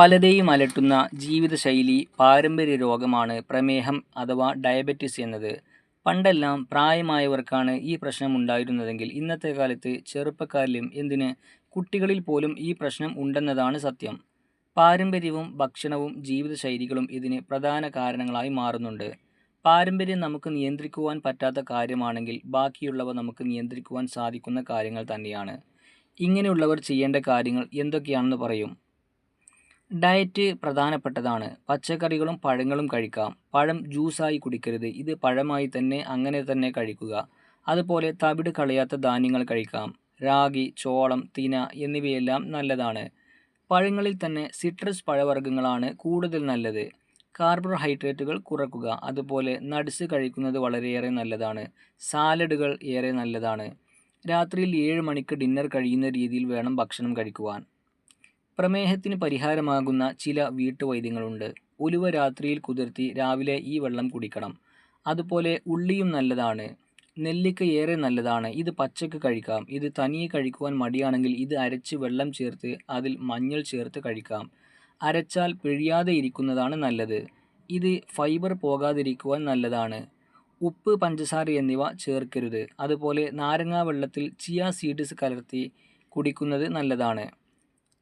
പലരെയും അലട്ടുന്ന ജീവിതശൈലി പാരമ്പര്യ രോഗമാണ് പ്രമേഹം അഥവാ ഡയബറ്റിസ് എന്നത്. പണ്ടെല്ലാം പ്രായമായവർക്കാണ് ഈ പ്രശ്നം ഉണ്ടായിരുന്നതെങ്കിൽ ഇന്നത്തെ കാലത്ത് ചെറുപ്പക്കാരിലും എന്തിന് കുട്ടികളിൽ പോലും ഈ പ്രശ്നം ഉണ്ടെന്നതാണ് സത്യം. പാരമ്പര്യവും ഭക്ഷണവും ജീവിതശൈലികളും ഇതിന് പ്രധാന കാരണങ്ങളായി മാറുന്നുണ്ട്. പാരമ്പര്യം നമുക്ക് നിയന്ത്രിക്കുവാൻ പറ്റാത്ത കാര്യമാണെങ്കിൽ ബാക്കിയുള്ളവ നമുക്ക് നിയന്ത്രിക്കുവാൻ സാധിക്കുന്ന കാര്യങ്ങൾ തന്നെയാണ്. ഇങ്ങനെയുള്ളവർ ചെയ്യേണ്ട കാര്യങ്ങൾ എന്തൊക്കെയാണെന്ന് പറയും. ഡയറ്റ് പ്രധാനപ്പെട്ടതാണ്. പച്ചക്കറികളും പഴങ്ങളും കഴിക്കാം. പഴം ജ്യൂസായി കുടിക്കരുത്. ഇത് പഴമായി തന്നെ അങ്ങനെ തന്നെ കഴിക്കുക. അതുപോലെ തവിട് കളയാത്ത ധാന്യങ്ങൾ കഴിക്കാം. രാഗി, ചോളം, തിന എന്നിവയെല്ലാം നല്ലതാണ്. പഴങ്ങളിൽ തന്നെ സിട്രസ് പഴവർഗ്ഗങ്ങളാണ് കൂടുതൽ നല്ലത്. കാർബോഹൈഡ്രേറ്റുകൾ കുറക്കുക. അതുപോലെ നട്ട്സ് കഴിക്കുന്നത് വളരെയേറെ നല്ലതാണ്. സാലഡുകൾ ഏറെ നല്ലതാണ്. രാത്രിയിൽ 7 മണിക്ക് ഡിന്നർ കഴിയുന്ന രീതിയിൽ വേണം ഭക്ഷണം കഴിക്കുവാൻ. പ്രമേഹത്തിന് പരിഹാരമാകുന്ന ചില വീട്ടുവൈദ്യങ്ങളുണ്ട്. ഉലുവ രാത്രിയിൽ കുതിർത്തി രാവിലെ ഈ വെള്ളം കുടിക്കണം. അതുപോലെ ഉള്ളിയും നല്ലതാണ്. നെല്ലിക്ക ഏറെ നല്ലതാണ്. ഇത് പച്ചക്ക് കഴിക്കാം. ഇത് തനിയെ കഴിക്കുവാൻ മടിയാണെങ്കിൽ ഇത് അരച്ച് വെള്ളം ചേർത്ത് അതിൽ മഞ്ഞൾ ചേർത്ത് കഴിക്കാം. അരച്ചാൽ പിഴിയാതെ ഇരിക്കുന്നതാണ് നല്ലത്. ഇത് ഫൈബർ പോകാതിരിക്കുവാൻ നല്ലതാണ്. ഉപ്പ്, പഞ്ചസാര എന്നിവ ചേർക്കരുത്. അതുപോലെ നാരങ്ങാ വെള്ളത്തിൽ ചിയ സീഡ്സ് കലർത്തി കുടിക്കുന്നത് നല്ലതാണ്.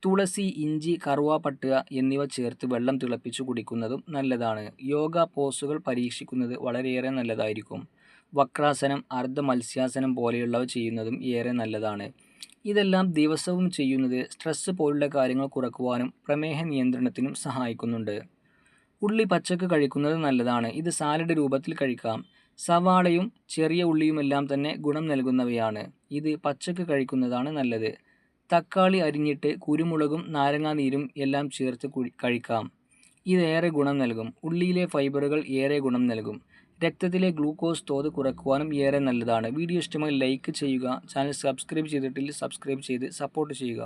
തുളസി, ഇഞ്ചി, കറുവാപ്പട്ട എന്നിവ ചേർത്ത് വെള്ളം തിളപ്പിച്ചു കുടിക്കുന്നതും നല്ലതാണ്. യോഗ പോസുകൾ പരീക്ഷിക്കുന്നത് വളരെയേറെ നല്ലതായിരിക്കും. വക്രാസനം, അർദ്ധ മത്സ്യാസനം പോലെയുള്ളവ ചെയ്യുന്നതും ഏറെ നല്ലതാണ്. ഇതെല്ലാം ദിവസവും ചെയ്യുന്നത് സ്ട്രെസ് പോലുള്ള കാര്യങ്ങൾ കുറക്കുവാനും പ്രമേഹ നിയന്ത്രണത്തിനും സഹായിക്കുന്നുണ്ട്. ഉള്ളി പച്ചക്ക് കഴിക്കുന്നത് നല്ലതാണ്. ഇത് സാലഡ് രൂപത്തിൽ കഴിക്കാം. സവാളയും ചെറിയ ഉള്ളിയുമെല്ലാം തന്നെ ഗുണം നൽകുന്നവയാണ്. ഇത് പച്ചക്ക് കഴിക്കുന്നതാണ് നല്ലത്. തക്കാളി അരിഞ്ഞിട്ട് കുരുമുളകും നാരങ്ങാനീരും എല്ലാം ചേർത്ത് കഴിക്കാം. ഇതേറെ ഗുണം നൽകും. ഉള്ളിയിലെ ഫൈബറുകൾ ഏറെ ഗുണം നൽകും. രക്തത്തിലെ ഗ്ലൂക്കോസ് തോത് കുറക്കുവാനും ഏറെ നല്ലതാണ്. വീഡിയോ ഇഷ്ടമായി ലൈക്ക് ചെയ്യുക. ചാനൽ സബ്സ്ക്രൈബ് ചെയ്തിട്ടില്ലെങ്കിൽ സബ്സ്ക്രൈബ് ചെയ്ത് സപ്പോർട്ട് ചെയ്യുക.